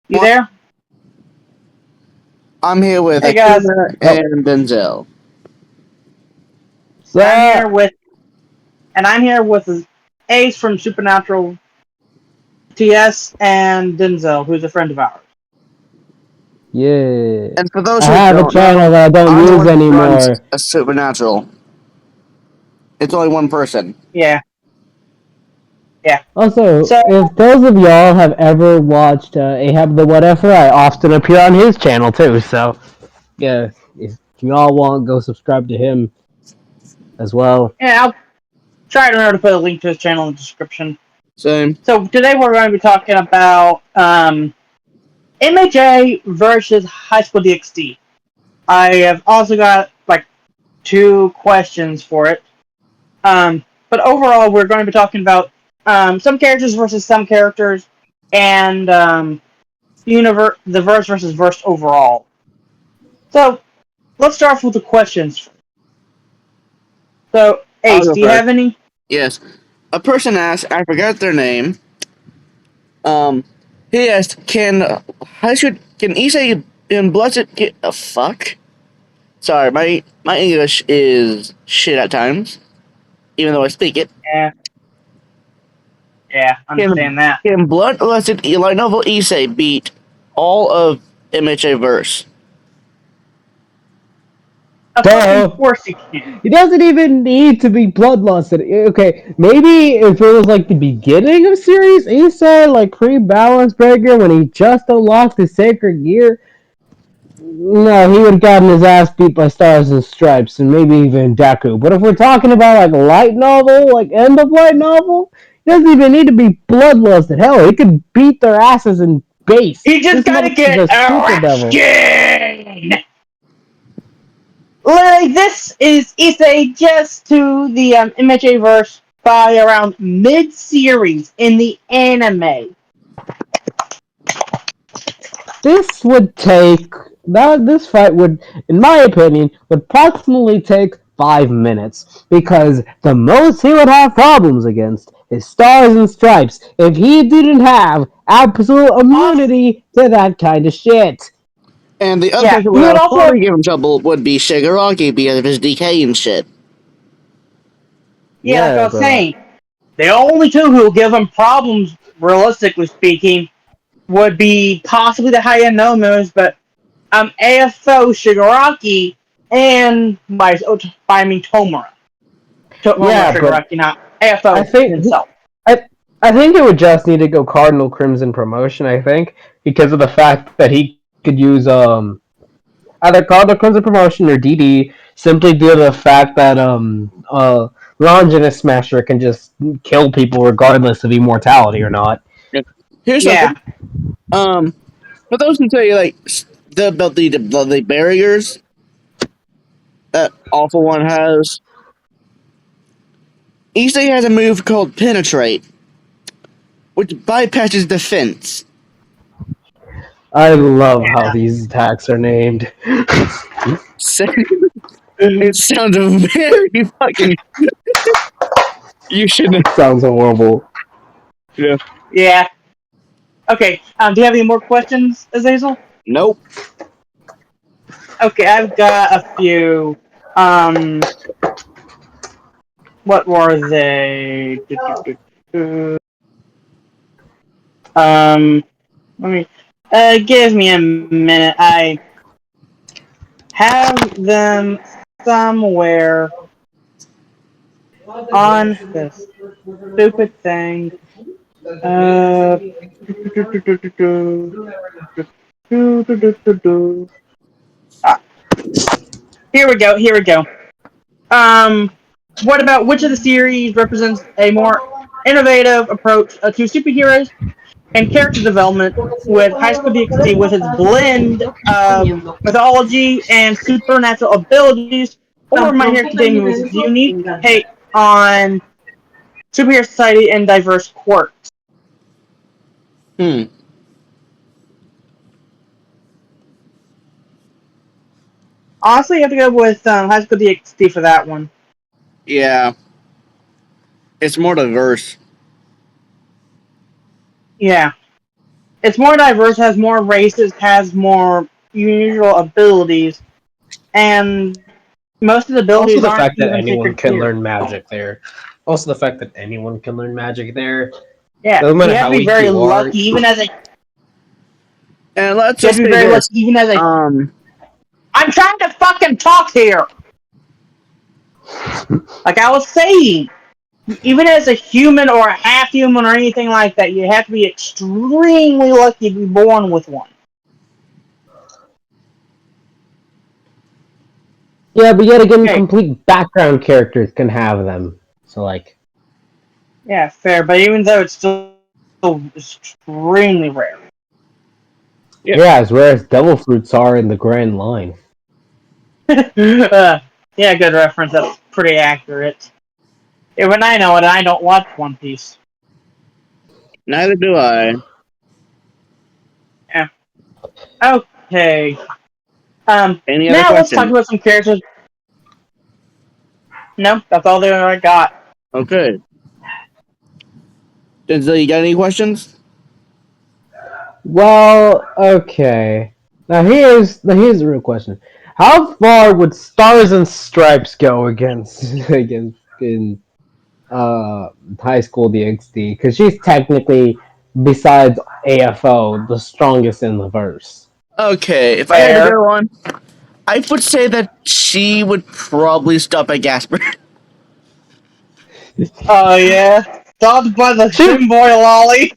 You there? I'm here with Hey guys, Akiba Oh, and Denzel. what's I'm here up? with, and I'm here with Ace from Supernatural TS and Denzel, who's a friend of ours. Yeah. And for those I who have a don't know, channel that I don't I'm the use one who runs anymore. a Supernatural. It's only one person. Yeah, yeah. Also, So if those of y'all have ever watched Ahab the Whatever, I often appear on his channel too. So, yeah, if y'all want, go subscribe to him as well. yeah, I'll try to remember to put a link to his channel in the description. Same. So today we're going to be talking about MHA versus High School DxD. I have also got like two questions for it. But overall, we're going to be talking about some characters versus some characters, and the verse versus verse overall. So let's start off with the questions. So I'll Ace, go do you first. have any? Yes. A person asked, I forgot their name. Um, he asked, can Isai in Blessed get a fuck? Sorry, my English is shit at times, even though I speak it. Yeah, yeah, Can understand that. can Bloodlusted Light Novel Issei beat all of MHA verse? Of fucking Duh. course you can. He doesn't even need to be bloodlusted. Okay, maybe if it was like the beginning of Series Issa, like pre-Balance Breaker, when he just unlocked his Sacred Gear, no, he would have gotten his ass beat by Stars and Stripes, and maybe even Deku. But if we're talking about like light novel, like end of light novel, he doesn't even need to be bloodlusted. Hell, he could beat their asses in base. You just This gotta motherfucker's get a super devil. erection. Literally, this is Issei just to the MHA verse by around mid-series in the anime. This would take that this fight would, in my opinion, would approximately take 5 minutes because the most he would have problems against is Stars and Stripes if he didn't have absolute Also, immunity to that kind of shit. And the other yeah, person who he would would also have, probably give him trouble would be Shigaraki because of his decay and shit. yeah, like I Yeah, was but saying, the only two who will give him problems, realistically speaking, would be possibly the high-end Nomus, but AFO Shigaraki and I mean Tomura. Tomura yeah, but Shigaraki, not I AFO think himself. I I think it would just need to go Cardinal Crimson promotion. I think because of the fact that he could use either Cardinal Crimson promotion or DD simply due to the fact that Longinus Smasher can just kill people regardless of immortality or not. Here's Yeah. something. Um, for those who tell you like the barriers that Awful One has, Issei has a move called Penetrate, which bypasses defense. I love how these attacks are named. So, it sounds very fucking. You shouldn't. Sounds horrible. Yeah. Yeah. Okay. Do you have any more questions, Azazel? Nope. Okay, I've got a few. Um, what were they? Um, let me. Give me a minute. I have them somewhere on this stupid thing. Uh, ah, here we go. Here we go. Um, what about which of the series represents a more innovative approach to superheroes and character development with High School DxD with its blend of mythology and supernatural abilities over My Hero Academia's unique take on superhero society and diverse quirks? Hmm. Honestly, you have to go with High School DxD for that one. Yeah. It's more diverse. Yeah. it's more diverse, has more races, has more unusual abilities, and most of the Also, abilities the aren't fact that even anyone sacred can tier. learn magic there. Also, the fact that anyone can learn magic there. Yeah, Doesn't matter you have to how be weak very you are. lucky, even as a And let's you have just to be say very lucky, this. even as a. Um, I'm trying to fucking talk here. Like I was saying, even as a human or a half human or anything like that, you have to be extremely lucky to be born with one. Yeah, but yet again, Okay, complete background characters can have them. So, like, yeah, fair, but even though it's still extremely rare. yeah. yeah, as rare as devil fruits are in the Grand Line. Yeah, good reference. That's pretty accurate. Even I know it. I don't watch One Piece. Neither do I. Yeah. Okay. Any other Now let's talk questions? about some characters. No, that's all that I got. Okay. Denzel, you got any questions? Well, okay. Now here's the real question: how far would Stars and Stripes go against against in High School DxD? Because she's technically, besides AFO, the strongest in the verse. Okay, if I had to Fair. go on, I would say that she would probably stop at Gasper. Oh yeah. Stopped by the She Shinboy Lolly.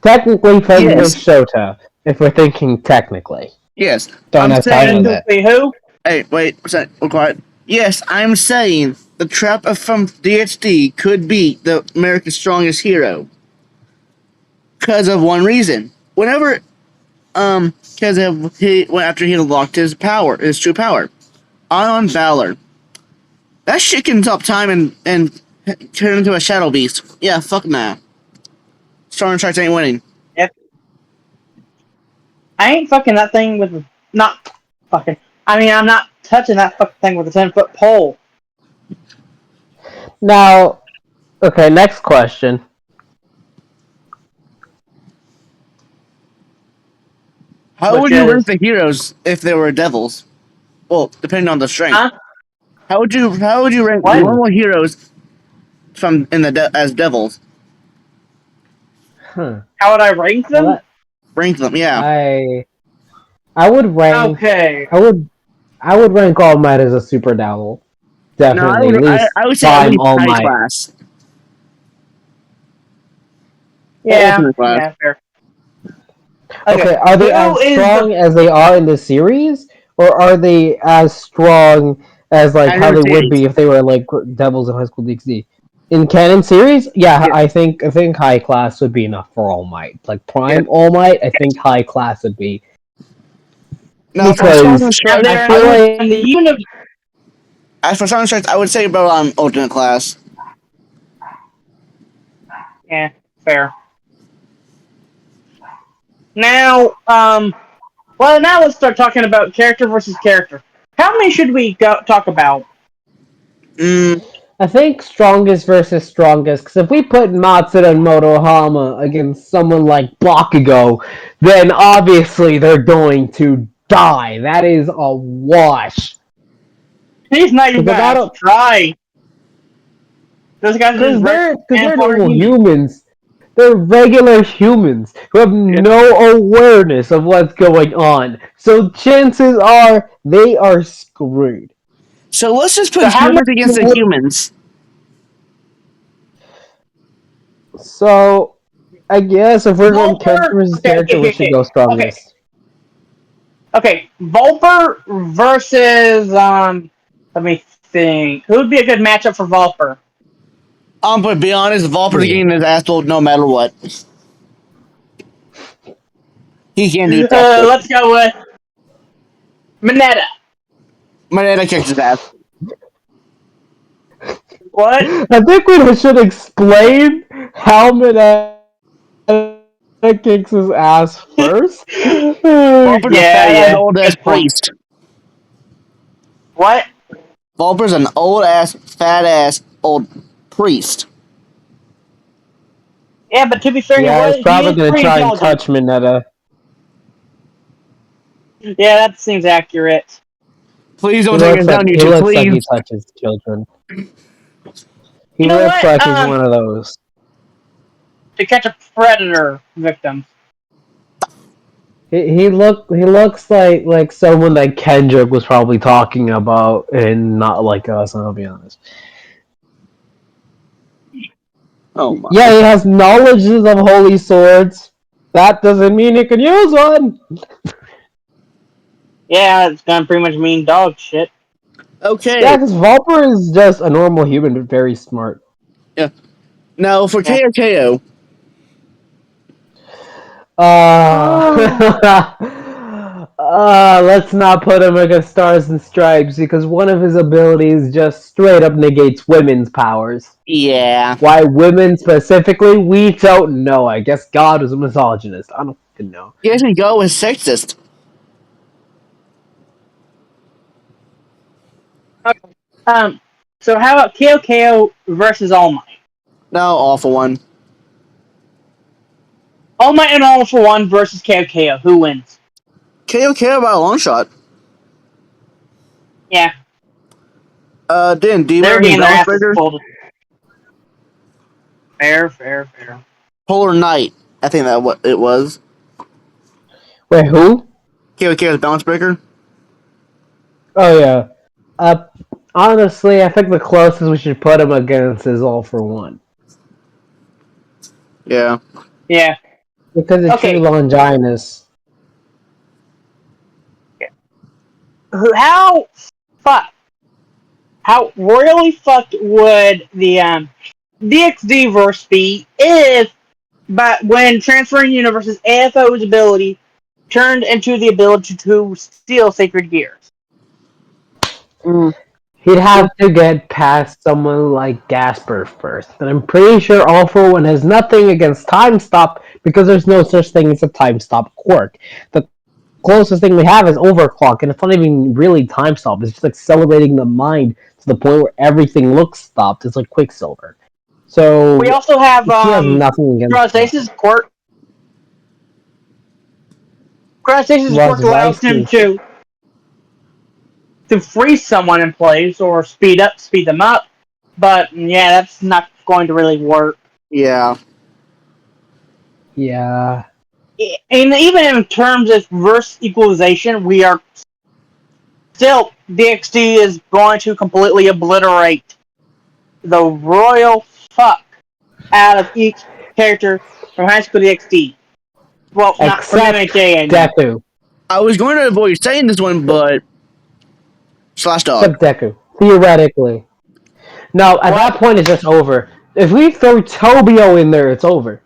technically friends with Yes, Shota, if we're thinking technically. yes. Don't I'm have time saying. with it. Technically, who? Hey, wait, we're quiet. Yes, I'm saying the trap from DHD could be the America's strongest hero because of one reason. Whenever, because he after he unlocked his true power, on Valor, that shit can stop time and turn into a shadow beast. Yeah, fuck nah. Storm Strikes ain't winning. Yep. I ain't fucking that thing with not fucking. I mean, I'm not touching that fucking thing with a 10-foot pole. Now, okay, next question. How Which would you rank is, the heroes if they were devils? Well, depending on the strength. huh? How would you rank What? Hmm. normal heroes from as devils? Huh. How would I rank Well, them? Rank them, yeah. I I would rank Okay. I would I would rank All Might as a super devil. No, I Definitely, at would I, least I would say at prime least All high Might. class. Or Yeah. ultimate class. Yeah. Fair. Okay. Okay, are they Who as is the? strong as they are in the series, or are they as strong as like As how in the they would series. be if they were like Devils in High School DxD? In canon series, yeah, Yeah. I think high class would be enough for All Might. Like Yeah. prime All Might, I think high class would be Now for Storm because and Now I Stripes, they're I feel would in the like universe. as for Storm and Stripes, I would say about ultimate class. Yeah. Fair. Now, well, now let's start talking about character versus character. How many should we talk about? Mm, I think strongest versus strongest. Because if we put Matsuda and Motohama against someone like Bakugo, then obviously they're going to die. That is a wash. He's not even Because gonna I have to don't. try. Those guys are just Because they're vampire normal humans. humans. They're regular humans who have yeah. no awareness of what's going on. So chances are they are screwed. So let's just So put how humans many against the would humans. So I guess if we're going character Volper? versus Okay, okay, character, we okay, should okay, go okay, strongest. okay. Volper versus Let me think. Who would be a good matchup for Volper? But to be honest, Volper's Hmm. getting his ass pulled no matter what. He can't do tough shit. Let's go with Mineta. Manetta kicks his ass. What? I think we should explain how Mineta kicks his ass first. Volper's a Yeah, fat ass yeah. old ass Good point. priest. What? Volper's an old ass, fat ass old priest. Yeah, but to be fair, Yeah, he's he probably is gonna pretty try and intelligent. touch Mineta. Yeah, that seems accurate. Please He don't take looks us like down, he YouTube. looks like he Please. touches children. He You know looks what? like he's one of those. To catch a predator victim. He looks like someone that Kendrick was probably talking about, and not like us. I'll be honest. Oh my. Yeah, he has knowledges of holy swords. That doesn't mean he can use one. Yeah, it's gonna pretty much mean dog shit. Okay. Yeah, because Valper is just a normal human, but very smart. Yeah. Now for Yeah. KOKO. Let's not put him against Stars and Stripes because one of his abilities just straight up negates women's powers. Yeah. Why women specifically, we don't know. I guess God was a misogynist. I don't fucking know. He doesn't go as sexist. Okay. So how about KO versus All Might? No, awful one. All Might and All for One versus KO. Who wins? KOKO by a long shot. Yeah, Then they're Demon getting their Balance asses Breaker. pulled. Fair. Polar Knight. I think that what it was. Wait, who? KOKO's Balance Breaker. Oh yeah. Uh, honestly, I think the closest we should put him against is All for One Yeah. Yeah. because it's true Okay. Longinus. How fuck? How royally fucked would the DXD verse be if, but when transferring universes, AFO's ability turned into the ability to steal sacred gears? Mm. He'd have to get past someone like Gasper first, and I'm pretty sure All for One has nothing against Time Stop because there's no such thing as a Time Stop quirk. The closest thing we have is Overclock, and it's not even really Time Stop. It's just accelerating the mind to the point where everything looks stopped. It's like Quicksilver. We So also have he has nothing against that. Chronostasis quirk. Chronostasis quirk allows him Wazowski. to freeze someone in place or speed them up. But yeah, that's not going to really work. Yeah. Yeah. And even in terms of verse equalization, we are still DXD is going to completely obliterate the royal fuck out of each character from High School DxD. Well, not from Except MHA, I mean. Deku. I was going to avoid saying this one, but slash dog. Except Deku. Theoretically. No, at that point it's just over. If we throw Tobio in there, it's over.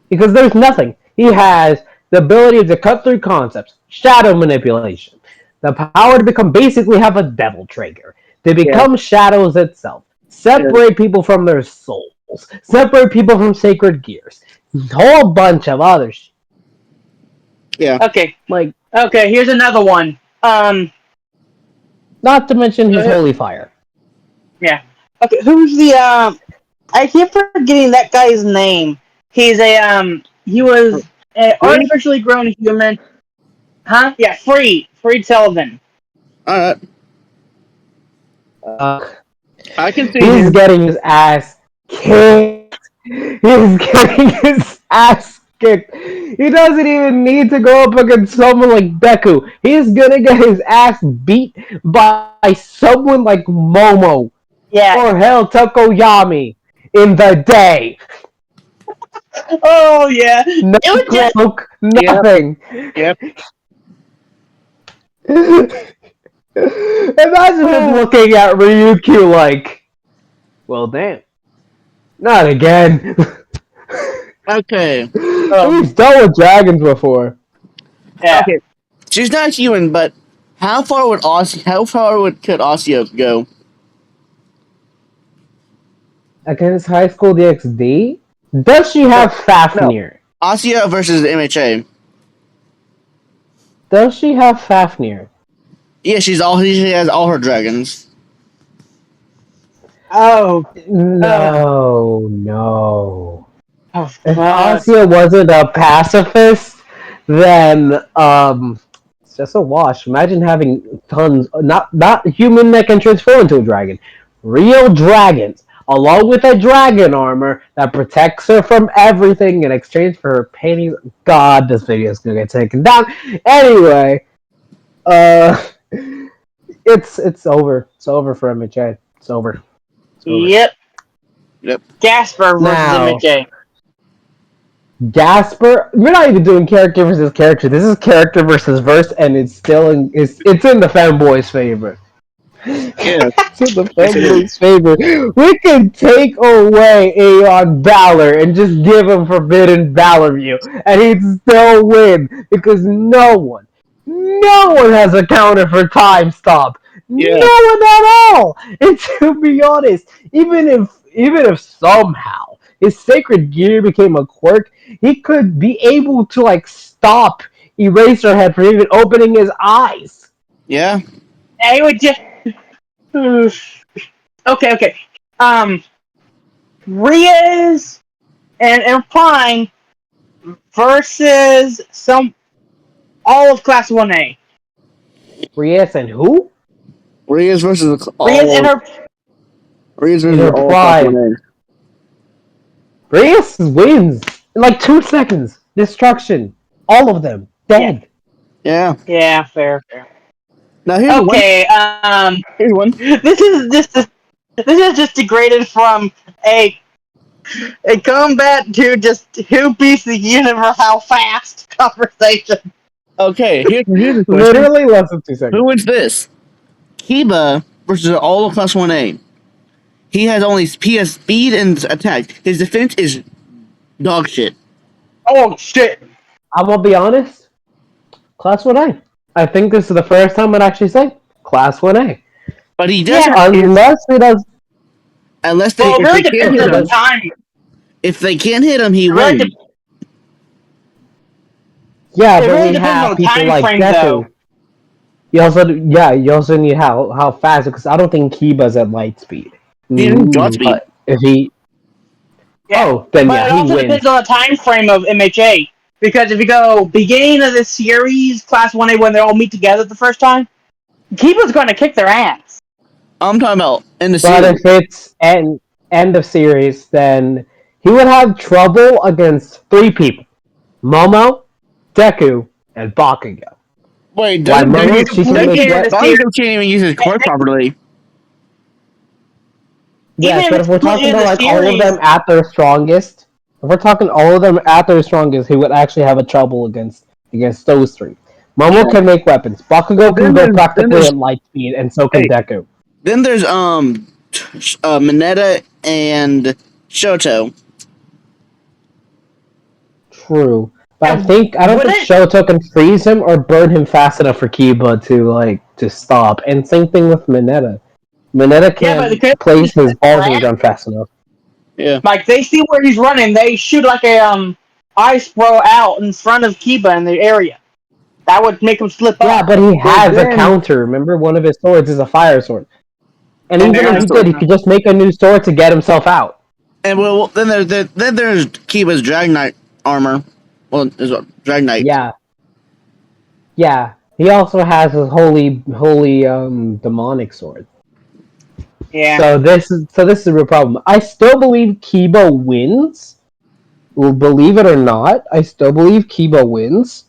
Because there's nothing. He has the ability to cut through concepts, shadow manipulation, the power to become basically have a devil trigger, to Yeah. become shadows itself, separate people from their souls, separate people from sacred gears, a whole bunch of other shit. Yeah. Okay, Like, here's another one. not to mention his Uh, holy fire. yeah. Okay, who's the I keep forgetting that guy's name. He's he was an Free? artificially grown human. Huh? Yeah, Freed Sullivan. Alright. Uh, I can see he's him. getting his ass kicked. He's getting his ass kicked. He doesn't even need to go up against someone like Deku. He's gonna get his ass beat by someone like Momo Yeah. or hell Tokoyami in the day. Oh yeah. No It was just cloak, Yep. nothing. Yep. Imagine him looking at Ryukyu like, well, damn, not again. Okay. He's dealt with dragons before. yeah. Okay. She's not human, but how far would could Osio go? Against High School DxD? Does she have Fafnir? Osio versus MHA. Does she have Fafnir? Yeah, she has all her dragons. Oh. No. Oh If God. Asya wasn't a pacifist, then it's just a wash. Imagine having tons, not human that can transform into a dragon, real dragons, along with a dragon armor that protects her from everything in exchange for her painting. God, this video is gonna get taken down. Anyway, uh, it's over. It's over for MHA. It's over. It's over. Yep. Yep. Gasper versus Now, MHA. Gasper, we're not even doing character versus character. This is character versus verse, and it's still it's in the fanboys' favor. Yeah. It's in the Yes, it is. fanboys' favor. We can take away Aeon Valor and just give him Forbidden Valor view, and he'd still win because no one has a counter for Time Stop. Yeah. No one at all. And to be honest, even if somehow his sacred gear became a quirk, he could be able to like stop Eraserhead from even opening his eyes. Yeah. I would just. Okay. Riaz and Prime versus all of Class 1A. Rias and who? Riaz versus Riaz and her. Riaz In versus her all class prime. 1A. Rias wins in like 2 seconds. Destruction. All of them dead. Yeah. Yeah, fair. Now here's one. Okay, Here's one. this is just degraded from a combat to just who beats the universe how fast conversation. Okay. Here's the question. Literally less than 2 seconds. Who wins this? Kiba versus all of class 1A. He has speed and attack. His defense is dog shit. Oh shit! I'm gonna be honest. Class 1A. I think this is the first time I'd actually say Class 1A. But he doesn't. Unless it does. Unless they, Well, it really if they can't depends hit on him. the time. If they can't hit him, he It really wins. Yeah, It but really we depends have on the people time like frame, Deku. though. You also need how fast, because I don't think Kiba's at light speed. He doesn't got speed. But if he, Yeah. oh, then But yeah, it he also wins. depends on the time frame of MHA. Because if you go beginning of the series, Class 1A, when they all meet together the first time, Kiba's going to kick their ass. I'm talking about in the But series. if it's end of series, then he would have trouble against 3 people: Momo, Deku, and Bakugo. Wait, Why doesn't Momo? It's She can make completely what? the series. Vasco can't even use his core properly. Yes, Even but if if we're it's talking in about the like all of series- them at their strongest, if we're talking all of them at their strongest, he would actually have a trouble against those 3. Momo Yeah. can make weapons. Bakugo can Then go there's- then practically there's- at light speed, and so can Hey. Deku. Then there's Mineta and Shoto. True. But Yeah, I don't think wouldn't- Shoto can freeze him or burn him fast enough for Kiba to stop. And same thing with Mineta. Mineta Yeah, but can't place his balls in the ran- gun fast enough. Yeah. Like, they see where he's running, they shoot like a ice bro out in front of Kiba in the area. That would make him slip Yeah, up. but he has a then- counter. Remember, one of his swords is a fire sword. And And even there if he is- did, he could just make a new sword to get himself out. And well, then there's Kiba's Dragonite armor. Well, is what Dragonite. Yeah. Yeah. He also has his holy demonic sword. Yeah. So this is a real problem. I still believe Kiba wins. Well, believe it or not, I still believe Kiba wins.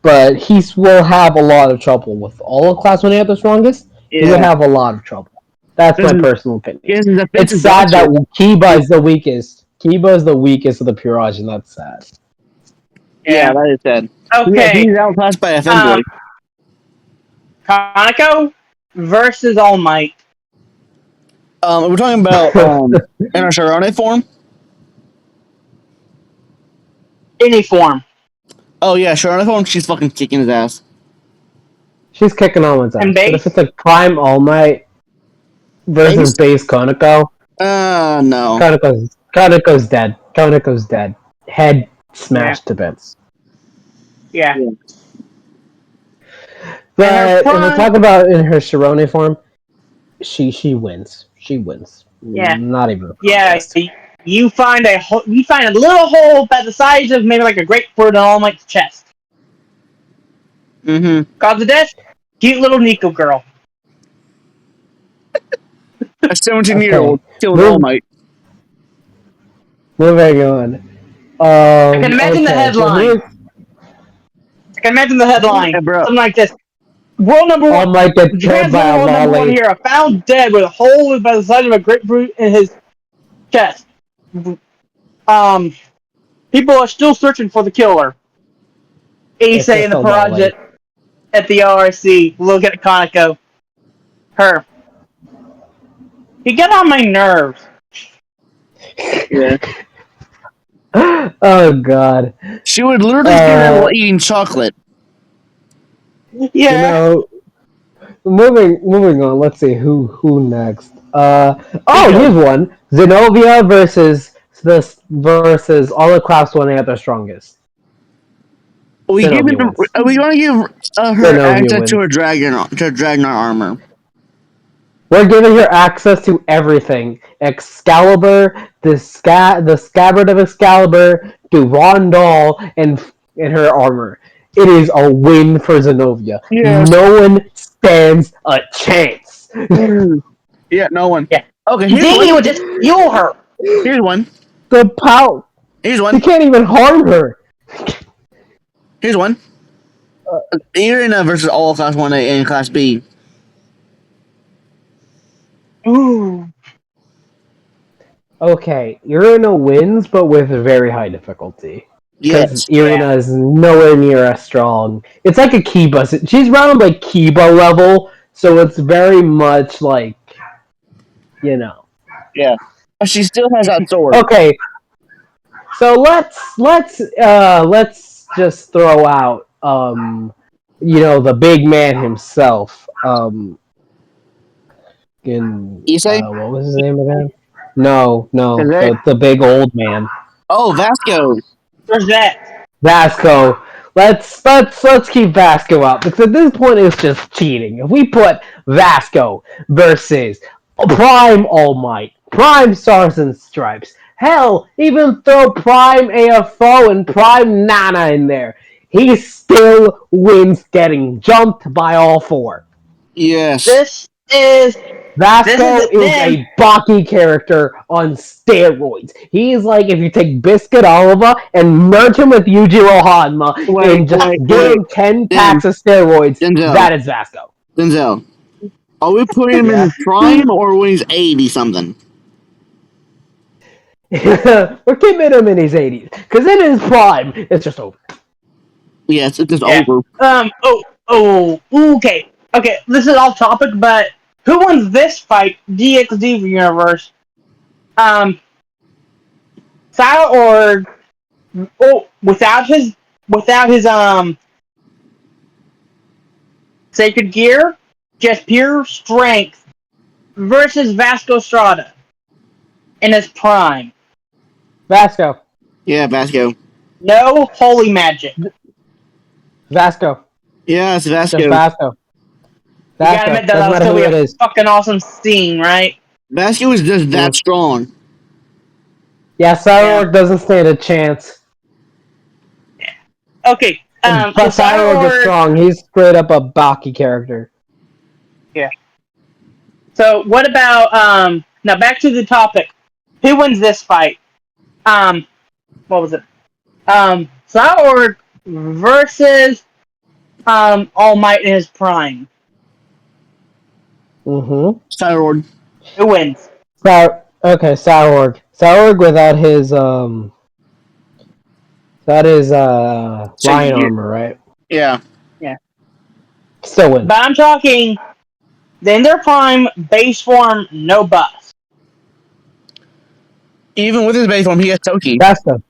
But he will have a lot of trouble with all of Class 1A at the strongest. He would have a lot of trouble. That's my personal opinion. It's sad that Kiba is the weakest. Kiba is the weakest of the Purage, and that's sad. Yeah, that is sad. Okay. He's outclassed by a femboy. Kaneko versus All Might. We're talking about in our Sharone form. Any form. Oh yeah, Sharone form. She's fucking kicking his ass. She's kicking on with that. And But base? if it's a Prime All Might versus base Kaneko, No. Kaneko's dead. Kaneko's dead. Head smashed to bits. Yeah. But if prime- we talk about in her Sharone form, she wins. She wins. Yeah. Not even a Yeah. contest. you find a little hole about the size of maybe like a grapefruit in All Might's chest. Mm-hmm. Cause of death, cute little Nico girl. A 17-year-old Okay. killed All Move, Might. moving on. I can imagine the Okay. So headline. I can imagine the headline. Hey, bro. Something like this. World number All one. Might gets killed Japan's by a world number one lolly. hero found dead with a hole about the size of a grapefruit in his chest. Um, people are still searching for the killer. It's Issei and just the a Project lolly. at the RC. Look at Kaneko. Her. He got on my nerves. Yeah. Oh god. She would literally do that Uh, while eating chocolate. you Yeah. know, moving on. Let's see who next. Nico. Here's one: Zenobia versus all the class when they at their strongest. Zenobia wins. We want to give her Zenobia access to wins. her dragon armor. We're giving her access to everything: Excalibur, the scabbard of Excalibur, Durandal, and her armor. It is a win for Zenobia. Yes. No one stands a chance. Yeah, no one. Yeah. Okay, here's Xavier one. would just fuel her. Here's one. The power. Here's He one. can't even harm her. Here's one. Irina versus all Class 1A and Class B. Ooh. Okay, Irina wins, but with very high difficulty. Because Yes. Irina is nowhere near as strong. It's like a Kiba. She's around like Kiba level, so it's very much like, you know. Yeah. But she still has that sword. Okay, so let's just throw out the big man himself. Issei? What was his name again? No, Today? the big old man. Oh, Vasco. Where's that? Vasco. Let's keep Vasco up because at this point it's just cheating. If we put Vasco versus Prime All Might, Prime Stars and Stripes, hell, even throw Prime AFO and Prime Nana in there, he still wins getting jumped by all four. Yes. This is Vasco it is then. a Baki character on steroids. He's like if you take Biscuit Oliva and merge him with Yujiro Hanma and just give him 10 Dan, packs of steroids, Denzel. that is Vasco. Denzel. Are we putting him Yeah. in prime or when he's 80 something? We're keeping him in his 80s. Because in his prime, it's just over. Yes, it's just Yeah. over. Okay. Okay, this is off topic, but who wins this fight, DXD universe? Sao or without his sacred gear, just pure strength versus Vasco Strada in his prime. Vasco. Yeah, Vasco. No holy magic. Vasco. Yeah, it's Vasco. Just Vasco. You gotta admit that Doesn't will matter still who be it a is. fucking awesome scene, right? Vasco is just that strong. Yeah, Cyborg doesn't stand a chance. Okay, But so Cyborg is strong. He's straight up a Baki character. Yeah. So what about now back to the topic. Who wins this fight? What was it? Cyborg versus All Might in his prime. Mm-hmm. Cyborg. Who wins? Cyborg. Cyborg without his lion armor, right? Yeah. Yeah. Still wins. But I'm talking in their prime, base form, no buffs. Even with his base form, he has Toki. Vasco.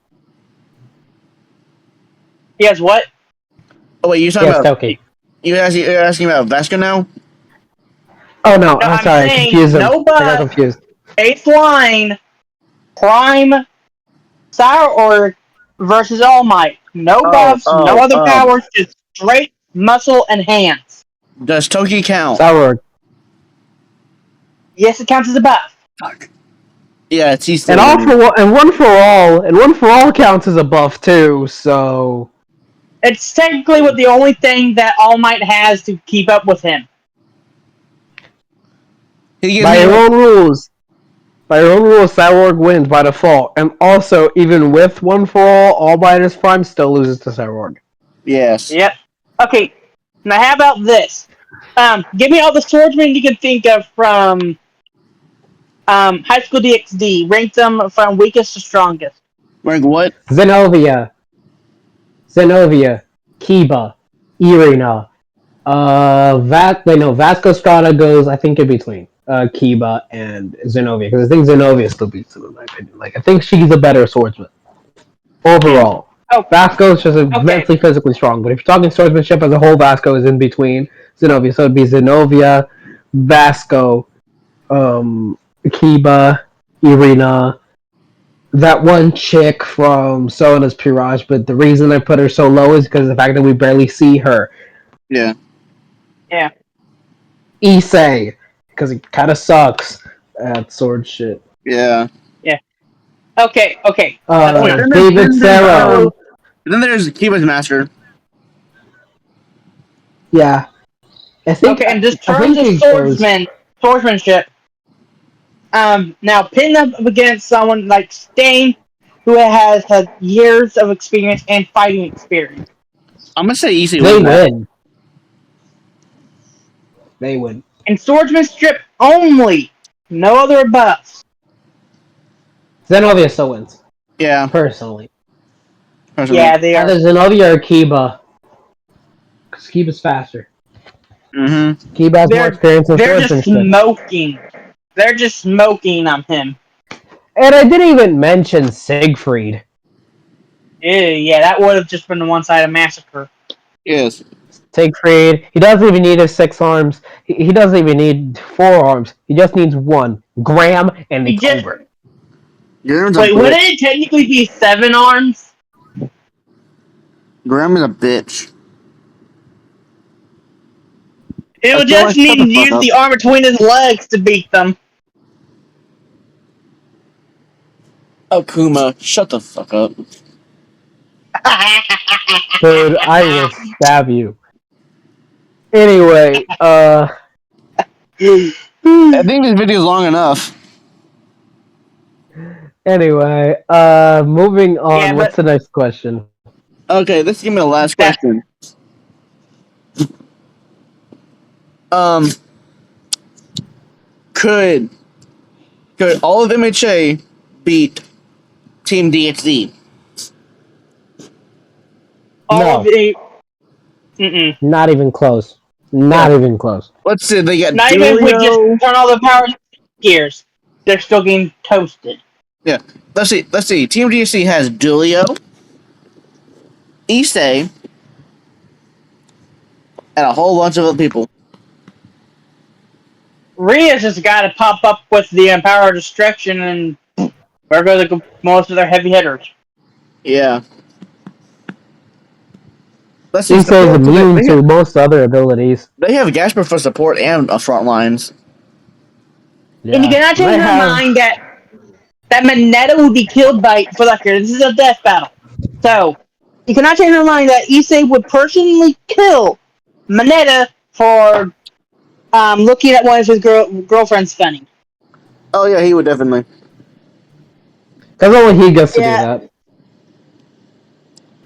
He has what? Oh wait, you're talking Yes, about Toki. you're asking about Vasco now? Oh no, No, I'm I'm sorry, I saying confused him. no I got buff. confused. Baseline, prime, Cyborg versus All Might. No buffs, no other powers, just straight muscle and hands. Does Toki count? Cyborg. Yes, it counts as a buff. Fuck. Yeah, it's he's And still winning. one for all counts as a buff too. So It's technically what the only thing that All Might has to keep up with him. He gives by me your like own rules, Cyborg wins by default. And also, even with one for all minus Prime still loses to Cyborg. yes. Yep. Okay. Now, how about this? Give me all the swordsmen you can think of from High School DxD. Rank them from weakest to strongest. Rank what? Zenovia, Kiba, Irina, Vasco Strada goes, I think, in between Kiba and Zenovia, because I think Zenovia still beats him in my opinion. Like, I think she's a better swordsman Yeah. overall. Oh, Vasco is just okay. immensely physically strong, but if you're talking swordsmanship as a whole, Vasco is in between Zenovia. So it'd be Zenovia, Vasco, Kiba, Irina, that one chick from Sona's Pirage, but the reason I put her so low is because of the fact that we barely see her. Yeah. Yeah. Issei, because it kind of sucks at sword shit. Yeah. Yeah. Okay. Okay. That's Oh, enough. David Serra. then there's Kiba's master. Yeah. Okay. And just I terms think of it goes. swordsmanship. Now pin them up against someone like Stain, who has had years of experience and fighting experience. I'm gonna say easy They wins that. win. They win. And swordsmanship only, no other buffs. Zenovia still wins. Yeah. Personally. Personally. Yeah, they are. Either Zenovia or Kiba. Because Kiba's faster. Mm-hmm. Kiba has more experience in They're just swordsmanship. smoking. They're just smoking on him. And I didn't even mention Siegfried. Ew, yeah, that would have just been the one-sided massacre. Yes. Siegfried, he doesn't even need his 6 arms. He doesn't even need 4 arms. He just needs 1. Graham, and it's over. Graham's Wouldn't it technically be 7 arms? Graham is a bitch. It would Shut just need the to fuck use up. the arm between his legs to beat them. Akuma, shut the fuck up. Dude, I will stab you. Anyway, I think this video is long enough. Moving on. Yeah, What's but the next question? Okay, let's give me the last that question. Um, could all of MHA beat Team DXD? all No. of it. Mm-mm. Not even close. Not even close. Let's see. They got Not even if we just Julio. turn all the power gears, they're still getting toasted. Yeah. Let's see. Team DXD has Julio, Issei, and a whole bunch of other people. Rhea's just got to pop up with the power of destruction, and where go most of their heavy hitters. Yeah. Let's see. Issei is Support. immune to most other abilities. They have Gasper for support and front lines. Yeah. And you cannot change your mind that Mineta would be killed by, for the record, this is a death battle. So, you cannot change your mind that Issei would personally kill Mineta for looking at one of his girlfriends funny. Oh yeah, he would definitely. Because only he gets to do that.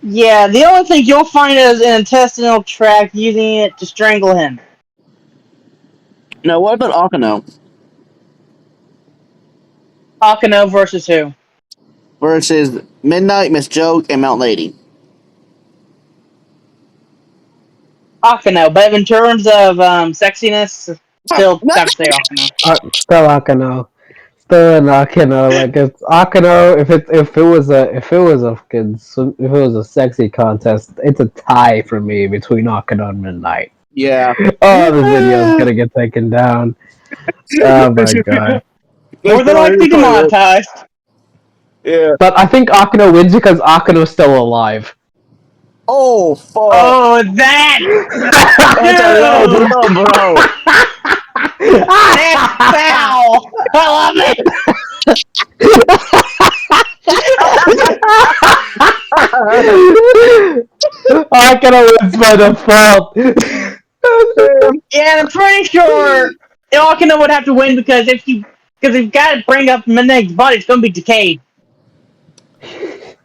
Yeah, the only thing you'll find is an intestinal tract using it to strangle him. Now, what about Akano? Akano versus who? Versus Midnight, Miss Joke, and Mount Lady. Akano, but in terms of sexiness, still gotta say Akano. Still Akano. Still an Akano. Like it's Akano. If it was a sexy contest, it's a tie for me between Akano and Midnight. Yeah. Oh, this video is gonna get taken down. Oh my god. More than likely demonetized. Yeah. But I think Akano wins because Akano's still alive. Oh fuck. Oh, that! That's a low blow, bro. That's foul! I love it! Akira wins by default. Yeah, I'm pretty sure Ilkina would have to win because if you've got to bring up Midnight's body, it's gonna be decayed.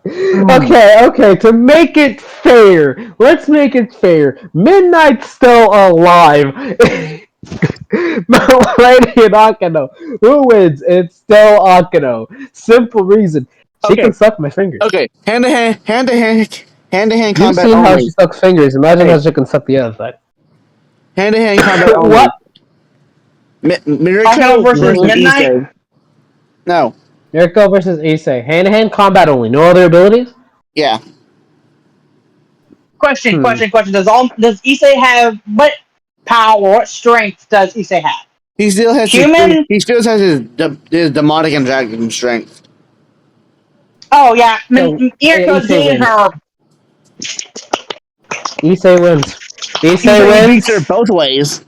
Okay, to make it fair, let's make it fair. Midnight's still alive. But Lady and Akino, who wins? It's still Akino. Simple reason. She Okay, can suck my fingers. okay. Hand to hand You've combat seen how only. she sucks fingers. Imagine Hey, how she can suck the other side. hand to hand combat What? only. Akino Mirko versus versus Midnight. Issei. No. Mirko versus Issei. Hand-to-hand combat only. No other abilities? Yeah. Question. Does Issei have what power? What strength does Issei have? He still has Human? He still has his demonic and dragon strength. Oh yeah, So, Mirko's Issei getting wins. her. Issei wins. Issei Issei beats her wins. both ways.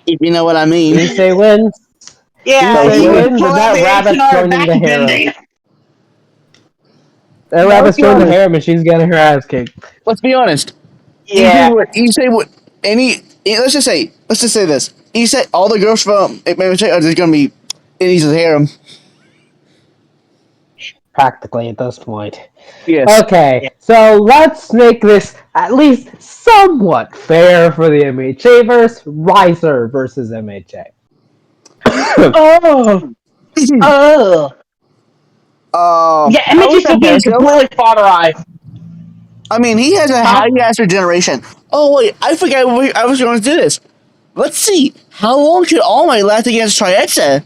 If you know what I mean. Issei wins. Yeah, Issei you wins, pull and out that the rabbit's H&R joining back the harem. bending. That Now, rabbit's joining the harem, and she's getting her ass kicked. let's be honest. Yeah. Issei would any. Let's just say this. Issei, all the girls from MHA are just gonna be in Issei's harem. Practically at this point. Yes. Okay, so let's make this at least somewhat fair for the MHA verse. Riser versus MHA. Oh. Oh. Yeah, how MH's is still that being Vasco? completely fodderized. I mean, he has a Huh? high generation. Oh wait, I forgot I was going to do this. Let's see. How long could All Might last against Trietza?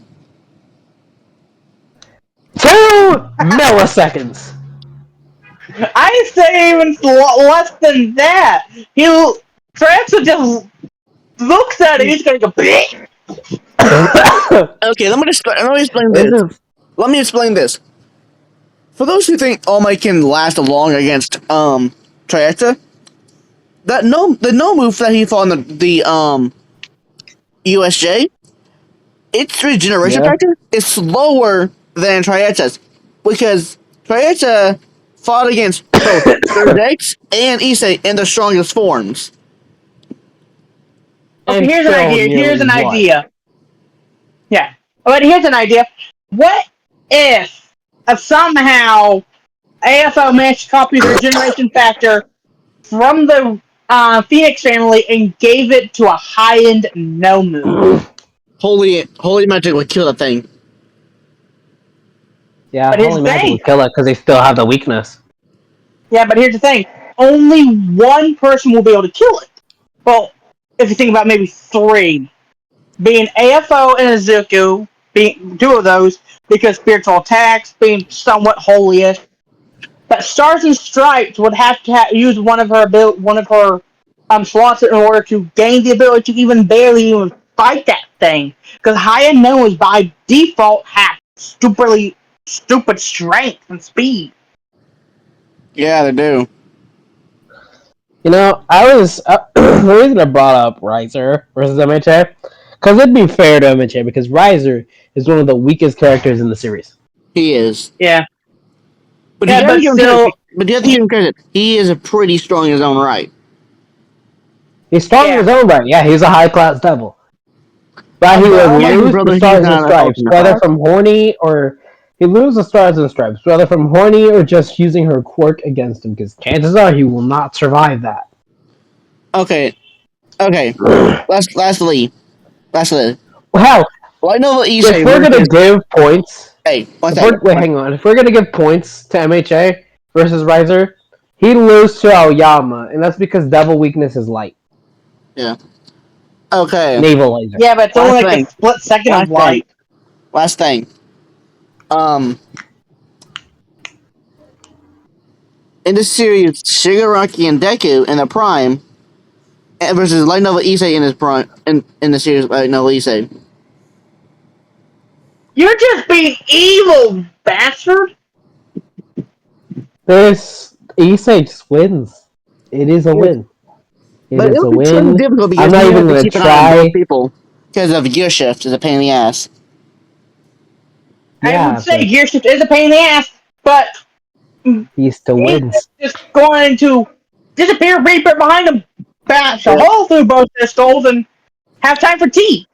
2 milliseconds. I say even less than that. Transa just looks at it, he's gonna go, bleh. Okay, let me explain This this. is Let me explain this. For those who think All Might can last long against Trietza, the no move that he fought in the USJ, its regeneration yeah. factor is slower than Trietza's because Trietza fought against both Dex and Issei in their strongest forms. Okay, And here's an still idea. Here's an nearly won. idea. Yeah. But here's an idea. What if somehow AFO managed to copy the regeneration factor from the Phoenix family and gave it to a high-end no move? Holy magic would kill that thing. Yeah, But here's Holy the Magic thing. would kill it because they still have the weakness. Yeah, but here's the thing. Only one person will be able to kill it. Well, if you think about maybe 3. Being AFO and Izuku, being 2 of those, because spiritual attacks, being somewhat holy-ish. But Stars and Stripes would have to use one of her slots in order to gain the ability to even barely even fight that thing. Because High and Nose by default have stupid strength and speed. Yeah, they do. You know, the reason I brought up Riser versus MHA, because it'd be fair to MHA, because Riser is one of the weakest characters in the series. He is. Yeah. But Yeah, you have but to give him still, credit. But you have to give him credit. He is a pretty strong in his own right. He's strong in Yeah. his own right. Yeah, he's a high-class devil. But he But would yeah, lose brother, the he's Stars and not an Stripes, ultimate whether class. from horny or... He loses the Stars and Stripes, whether from horny or just using her quirk against him, because chances are he will not survive that. Okay. Lastly. Well, Light Novel if Issei we're gonna versus. give points... Hey, one Wait, hang on. If we're gonna give points to MHA versus Riser, he'd lose to Aoyama, and that's because Devil Weakness is light. Yeah. Okay. Naval laser. yeah, but it's only Last like thing. a split second of light. Last thing. In this series, Shigaraki and Deku in their prime versus Light Novel Issei in his prime in the series Light Novel Issei. You're just being evil, bastard! This Issei just wins. It is a win. It But it is a would be so win. difficult because I'm not you even have to gonna keep an eye on try. both people because of gear shift is a pain in the ass. I would Yeah, say but gear shift is a pain in the ass, but he still he's wins. just going to disappear, reaper behind him, bash a Yep. hole through both pistols, and have time for tea.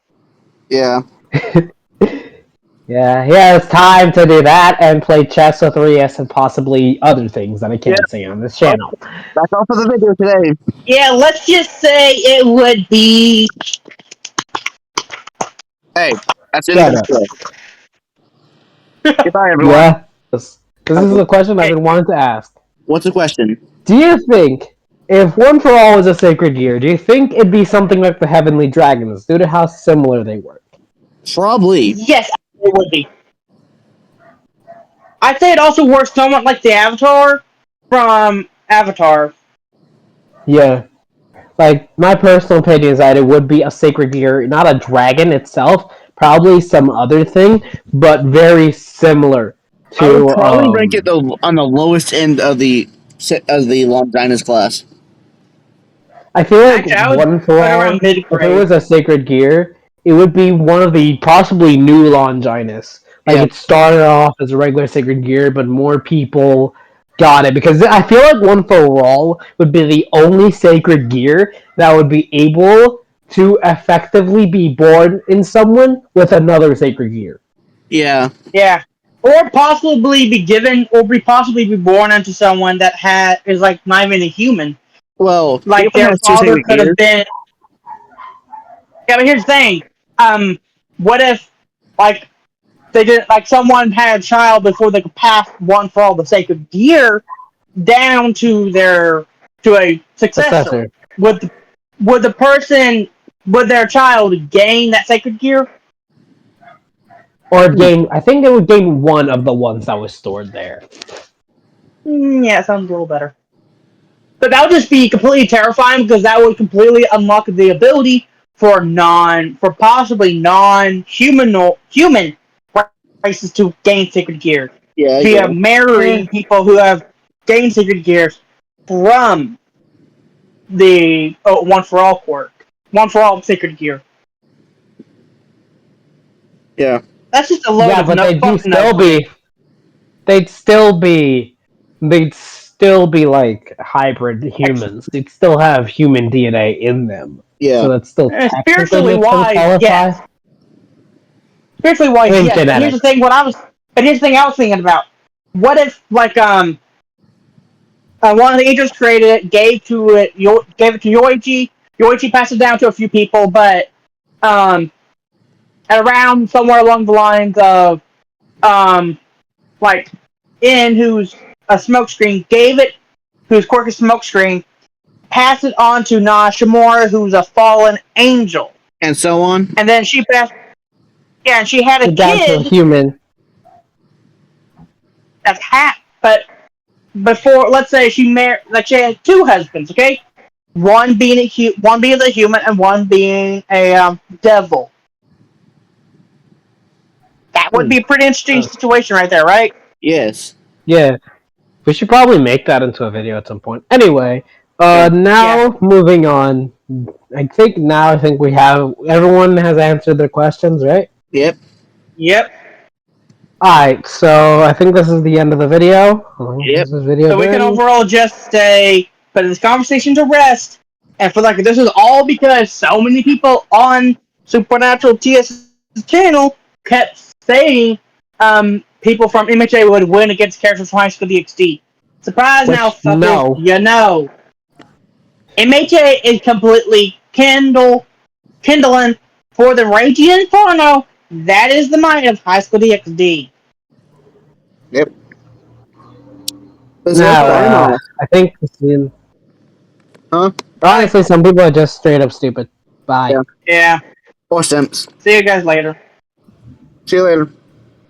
Yeah. Yeah, he has time to do that and play chess with Rias and possibly other things that I Yep. can't say on this channel. That's all for the video today. Yeah, let's just say it would be. Hey, that's in Shut the up. video. Goodbye, everyone. Yeah, this is a question I've been wanting to ask. What's the question? Do you think, if One for All was a sacred gear, do you think it'd be something like the Heavenly Dragons, due to how similar they work? Probably. Yes, it would be. I'd say it also works somewhat like the Avatar from Avatar. Yeah. Like, my personal opinion is that it would be a sacred gear, not a dragon itself, probably some other thing, but very similar I would to, probably rank it on the lowest end of the Longinus class. I feel like Actually, I would One for put it All, around mid if it grade. was a sacred gear, it would be one of the possibly new Longinus. Like, Yeah. it started off as a regular sacred gear, but more people got it. Because I feel like One for All would be the only sacred gear that would be able to effectively be born in someone with another sacred gear. Yeah. Yeah, or possibly be given, or be possibly be born into someone that is like not even a human. Well, Like Kiba their has two father sacred could have gears. been. Yeah, but here's the thing. What if like they did like someone had a child before they could pass One for All the sacred gear down to a successor? Successor. Would the person would their child gain that sacred gear? Or gain, I think it would gain one of the ones that was stored there. Yeah, sounds a little better. But that would just be completely terrifying because that would completely unlock the ability for possibly human races to gain sacred gear Yeah, I get via it. marrying people who have gained sacred gears from the One for All quirk. One for All sacred gear. Yeah. That's just a load Yeah, of but they'd fucking still be they'd still be like hybrid humans. They'd still have human DNA in them. Yeah. So that still technically spiritually makes them wise, qualify. yes. Spiritually I wise, mean, yes. But here's the thing. But here's the thing I was thinking about. What if like one of the agents created it, gave it to Yoichi. Yoichi passed it down to a few people, but um, around somewhere along the lines of like who's a smokescreen, gave it who's quirk is smokescreen, passed it on to Nashimura, who's a fallen angel, And so on. and then she passed. Yeah, and she had a Down to a kid human. that's half, but before, let's say she had two husbands, okay? One being the human and one being a devil. That would be a pretty interesting situation right there, right? Yes. Yeah. We should probably make that into a video at some point. Anyway, Yeah. now moving on. I think everyone has answered their questions, right? Yep. Yep. Alright, so I think this is the end of the video. Yep. This is video So we can done. overall just say, put this conversation to rest, and for like this is all because so many people on Supernatural TS's channel kept saying people from MHA would win against characters from High School DxD. Surprise Which, now, fuckers, no. you know. MHA is completely kindling for the Raging Inferno. That is the might of High School DxD. Yep. Now, I think Huh? honestly, some people are just straight up stupid. Bye. Yeah. Yeah. Or simps. See you guys later. See you later.